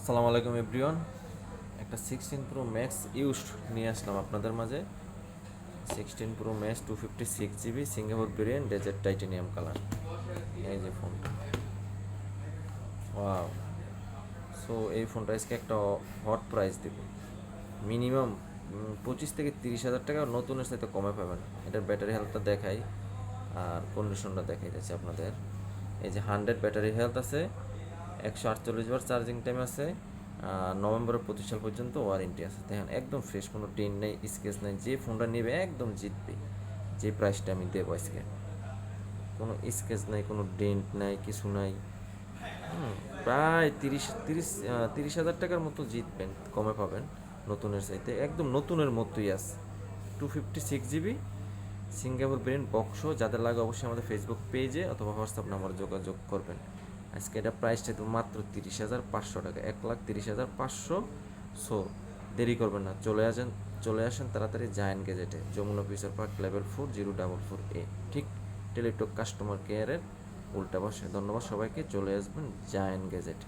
আসসালামু আলাইকুম এভরিওয়ান। একটা 16 Pro Max ইউজড নিয়ে আসলাম আপনাদের মাঝে। 16 Pro Max 256 GB Singapore variant dessert titanium colour. এই যে ফোনটা, ওয়াও। সো এই ফোনটা আজকে একটা হট প্রাইস দেব, মিনিমাম 25 থেকে 30 হাজার টাকা, নতুনের সাথে কমে পাবেন। এটার ব্যাটারি হেলথটা দেখাই আর কন্ডিশনটা দেখাই যাচ্ছে আপনাদের। এই যে 100 ব্যাটারি হেলথ আছে, 148 বার চার্জিং টাইম আছে, নভেম্বরের 25 সাল পর্যন্ত ওয়ারেন্টি আছে। দেখেন একদম ফ্রেশ, কোনো ডেন্ট নেই, স্কেচ নেই। যে ফোনটা নেবে একদম জিতবে। যে প্রাইসটা আমি দেবো আজকে, কোনো স্কেচ নাই, কোনো ডেন্ট নাই, কিছু নাই। প্রায় 30 হাজার টাকার মতো জিতবেন, কমে পাবেন নতুনের চাইতে। একদম নতুনের মতোই আছে। 256 GB সিঙ্গাপুর ব্রেন বক্সও। যাদের লাগে অবশ্যই আমাদের ফেসবুক পেজে অথবা হোয়াটসঅ্যাপ নাম্বারে যোগাযোগ করবেন। আজকে এটা প্রাইসটা তো মাত্র 30,500 টাকা, 1,30,500। সো দেরি করবেন না, চলে আসেন তাড়াতাড়ি জায়ান্ট গ্যাজেটে, Jamuna future park, level 4 044A, ঠিক টেলিটক কাস্টমার কেয়ারের উল্টা পাশে। ধন্যবাদ সবাইকে, চলে আসবেন জায়ান্ট গ্যাজেটে।